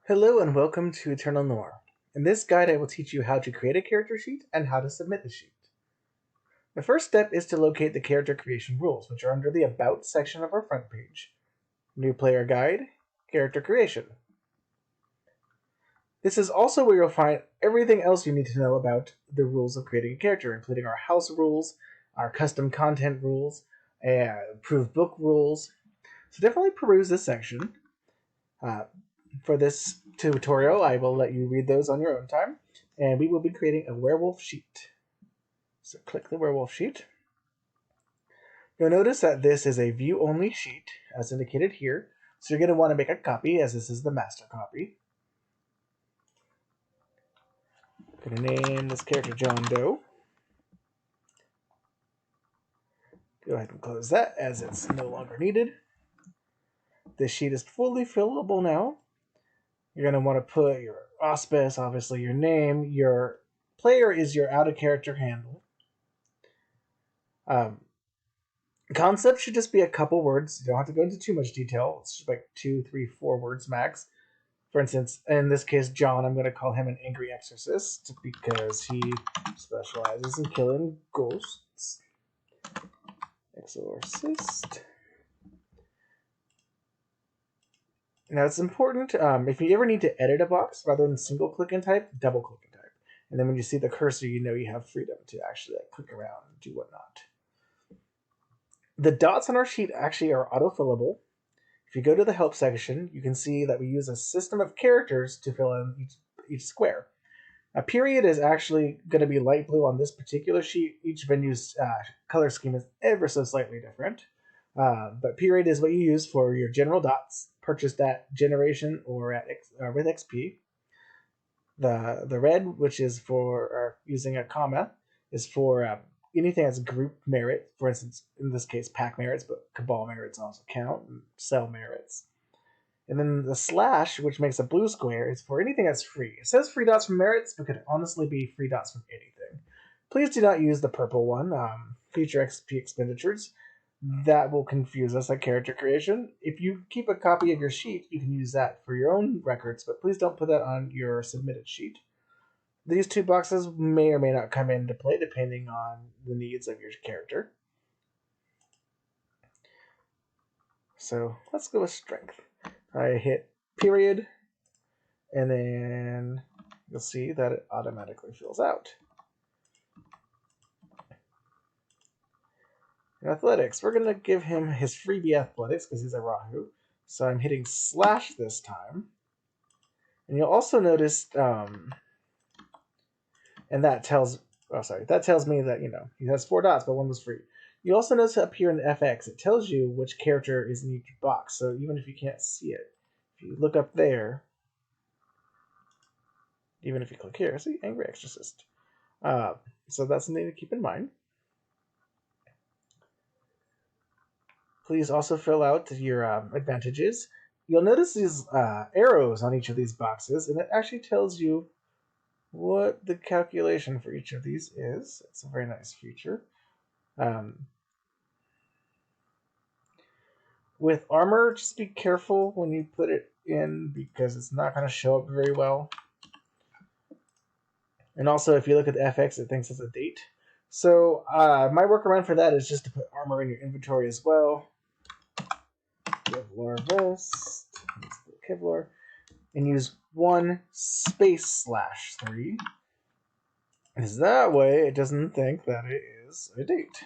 Hello and welcome to Eternal Noire. In this guide I will teach you how to create a character sheet and how to submit the sheet. The first step is to locate the character creation rules, which are under the About section of our front page. New Player Guide, Character Creation. This is also where you'll find everything else you need to know about the rules of creating a character, including our house rules, our custom content rules, approved book rules. So definitely peruse this section. For this tutorial, I will let you read those on your own time, and we will be creating a werewolf sheet. So click the werewolf sheet. You'll notice that this is a view-only sheet, as indicated here, so you're going to want to make a copy, as this is the master copy. I'm going to name this character John Doe. Go ahead and close that, as it's no longer needed. This sheet is fully fillable now. You're going to want to put your auspice, obviously your name. Your player is your out-of-character handle. Concept should just be a couple words. You don't have to go into too much detail. It's just like 2, 3, 4 words max. For instance, in this case, John, I'm going to call him an angry exorcist because he specializes in killing ghosts. Exorcist. Now it's important, if you ever need to edit a box, rather than single click and type, double click and type. And then when you see the cursor, you know you have freedom to actually click around and do whatnot. The dots on our sheet actually are autofillable. If you go to the help section, you can see that we use a system of characters to fill in each square. A period is actually going to be light blue on this particular sheet. Each venue's color scheme is ever so slightly different. But period is what you use for your general dots, purchased at Generation or with XP. The red, which is for using a comma, is for anything that's group merit. For instance, in this case, pack merits, but Cabal merits also count, and cell merits. And then the slash, which makes a blue square, is for anything that's free. It says free dots from merits, but could honestly be free dots from anything. Please do not use the purple one, future XP expenditures. That will confuse us at character creation. If you keep a copy of your sheet, you can use that for your own records, but please don't put that on your submitted sheet. These two boxes may or may not come into play depending on the needs of your character. So let's go with strength. I hit period, and then you'll see that it automatically fills out. In athletics, we're going to give him his freebie athletics because he's a Rahu. So I'm hitting slash this time. And you'll also notice, and that tells me that, he has 4 dots, but 1 was free. You also notice up here in the FX, it tells you which character is in each box. So even if you can't see it, if you look up there, even if you click here, see, Angry Exorcist. So that's something to keep in mind. Please also fill out your advantages. You'll notice these arrows on each of these boxes, and it actually tells you what the calculation for each of these is. It's a very nice feature. With armor, just be careful when you put it in because it's not going to show up very well. And also, if you look at the FX, it thinks it's a date. So my workaround for that is just to put armor in your inventory as well. Kevlar vest, Kevlar, and use 1 space /3. Because that way it doesn't think that it is a date.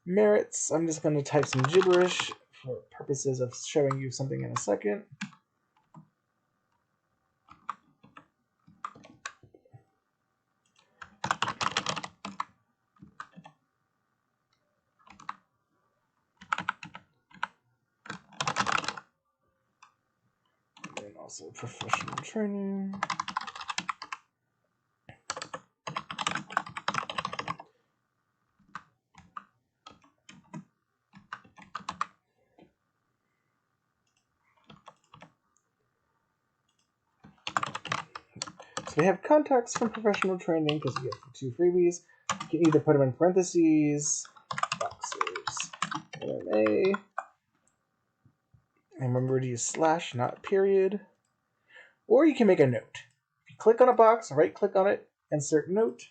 Merits, I'm just going to type some gibberish for purposes of showing you something in a second. And also professional training. So we have contacts from professional training because we get 2 freebies. You can either put them in parentheses, boxers, MMA, And remember to use slash, not period. Or you can make a note. If you click on a box, right click on it, insert note.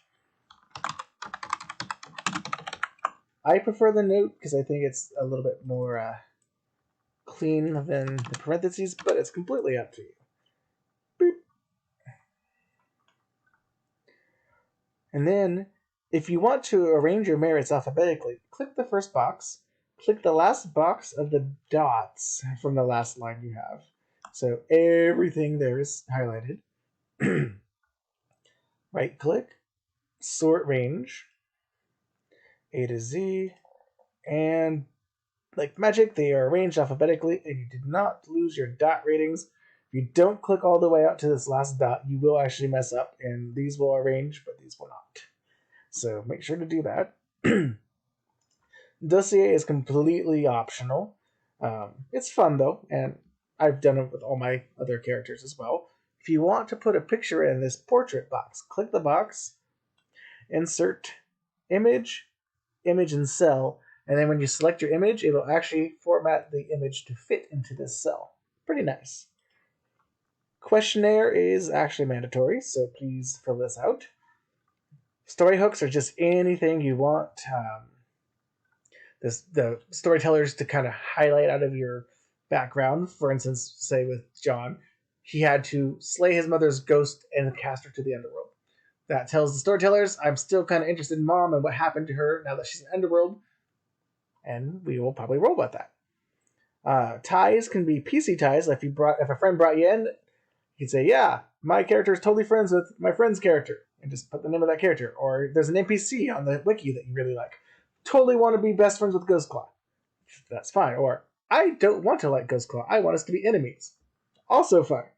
I prefer the note because I think it's a little bit more clean than the parentheses, but it's completely up to you. Boop. And then, if you want to arrange your merits alphabetically, click the first box, click the last box of the dots from the last line you have. So everything there is highlighted. Right click, sort range, A to Z, and like magic, they are arranged alphabetically, and you did not lose your dot ratings. If you don't click all the way out to this last dot, you will actually mess up, and these will arrange, but these will not. So make sure to do that. Dossier is completely optional. It's fun, though, and I've done it with all my other characters as well. If you want to put a picture in this portrait box, click the box, insert image, image and cell, and then when you select your image, it'll actually format the image to fit into this cell. Pretty nice. Questionnaire is actually mandatory, so please fill this out. Story hooks are just anything you want the storytellers to kind of highlight out of your background. For instance, say with John, he had to slay his mother's ghost and cast her to the underworld. That tells the storytellers, I'm still kind of interested in Mom and what happened to her now that she's in Underworld, and we will probably roll about that. Ties can be PC ties. If a friend brought you in, you could say, yeah, my character is totally friends with my friend's character, and just put the name of that character. Or there's an NPC on the wiki that you really like. Totally want to be best friends with Ghostclaw. That's fine. Or I don't want to like Ghostclaw. I want us to be enemies. Also fine.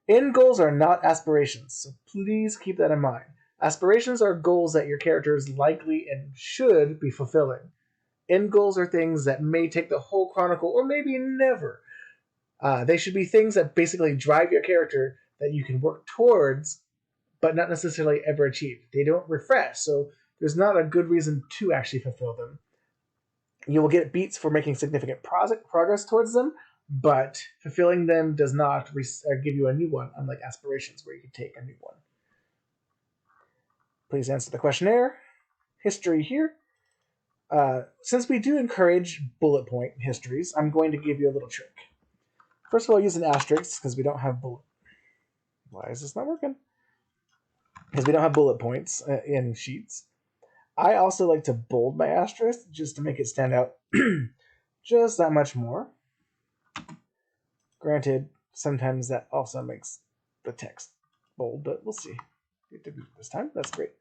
End goals are not aspirations, so please keep that in mind. Aspirations are goals that your characters likely and should be fulfilling. End goals are things that may take the whole chronicle or maybe never. They should be things that basically drive your character that you can work towards, but not necessarily ever achieve. They don't refresh, so there's not a good reason to actually fulfill them. You will get beats for making significant progress towards them, but fulfilling them does not give you a new one, unlike aspirations where you can take a new one. Please answer the questionnaire. History here. Since we do encourage bullet point histories, I'm going to give you a little trick. First of all, use an asterisk because we don't have bullet. Why is this not working? Because we don't have bullet points in sheets. I also like to bold my asterisk just to make it stand out just that much more. Granted, sometimes that also makes the text bold, but we'll see. It didn't this time. That's great.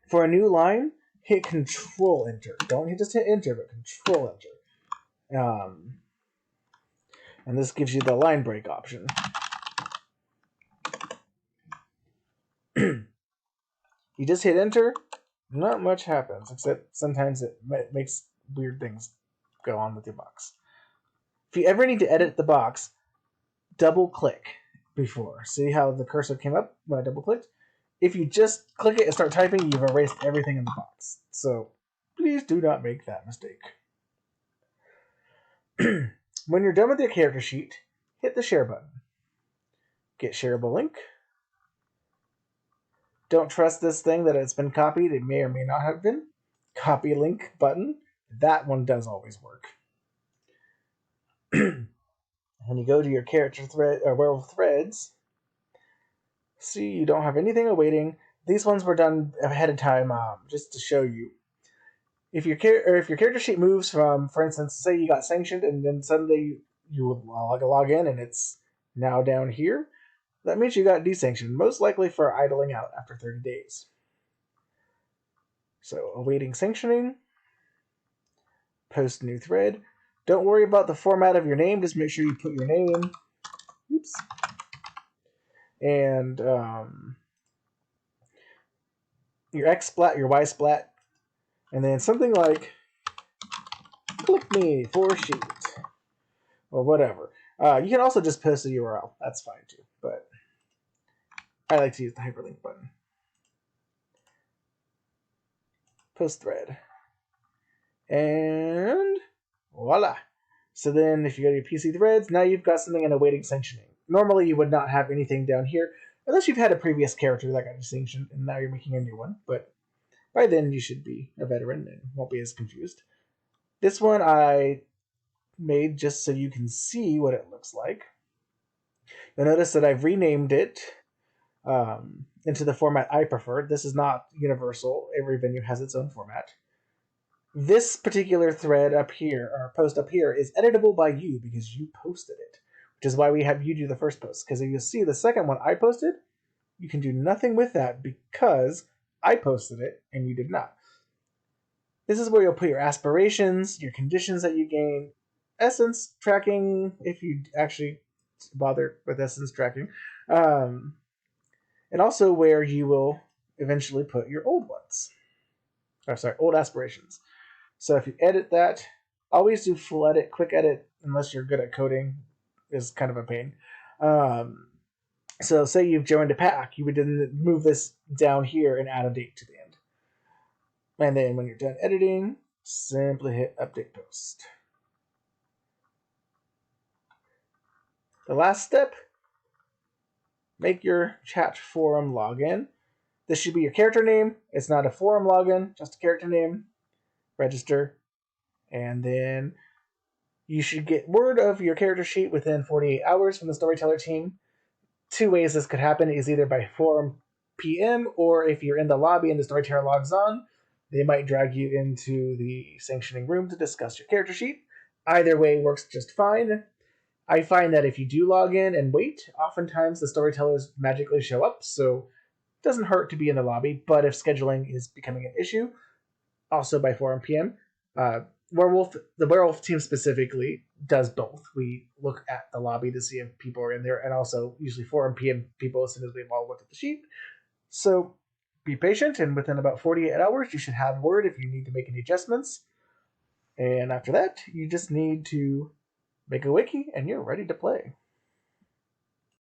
For a new line, hit Control Enter. Don't just hit Enter, but Control Enter. And this gives you the line break option. You just hit Enter, not much happens, except sometimes it makes weird things go on with your box. If you ever need to edit the box, double click before. See how the cursor came up when I double clicked? If you just click it and start typing, you've erased everything in the box. So please do not make that mistake. When you're done with your character sheet, hit the share button. Get shareable link. Don't trust this thing that it's been copied. It may or may not have been. Copy link button. That one does always work. When you go to your character thread or werewolf threads, see you don't have anything awaiting. These ones were done ahead of time just to show you. If your character sheet moves from, for instance, say you got sanctioned and then suddenly you log in and it's now down here, that means you got desanctioned, most likely for idling out after 30 days. So awaiting sanctioning, post new thread. Don't worry about the format of your name, just make sure you put your name. Oops. And your X splat, Y splat, and then something like click me for sheet or whatever. You can also just post a URL. That's fine too, but I like to use the hyperlink button. Post thread. And Voila. So then if you go to your PC threads, now you've got something in awaiting sanctioning. Normally you would not have anything down here, unless you've had a previous character that got sanctioned and now you're making a new one, but by then you should be a veteran and won't be as confused. This one I made just so you can see what it looks like. You'll notice that I've renamed it into the format I prefer. This is not universal. Every venue has its own format. This particular thread up here, or post up here, is editable by you because you posted it, which is why we have you do the first post. Because if you see the second one I posted, you can do nothing with that because I posted it and you did not. This is where you'll put your aspirations, your conditions that you gain, essence tracking, if you actually bother with essence tracking, and also where you will eventually put your old ones. Old aspirations. So if you edit that, always do full edit. Quick edit, unless you're good at coding, is kind of a pain. So say you've joined a pack, you would then move this down here and add a date to the end. And then when you're done editing, simply hit update post. The last step, make your chat forum login. This should be your character name. It's not a forum login, just a character name. Register. And then you should get word of your character sheet within 48 hours from the storyteller team. Two ways this could happen is either by forum PM, or if you're in the lobby and the storyteller logs on, they might drag you into the sanctioning room to discuss your character sheet. Either way works just fine. I find that if you do log in and wait, oftentimes the storytellers magically show up, so it doesn't hurt to be in the lobby, but if scheduling is becoming an issue, also by forum PM, the werewolf team specifically does both. We look at the lobby to see if people are in there, and also usually forum PM people as soon as we've all looked at the sheet. So be patient, and within about 48 hours, you should have word if you need to make any adjustments. And after that, you just need to make a wiki, and you're ready to play.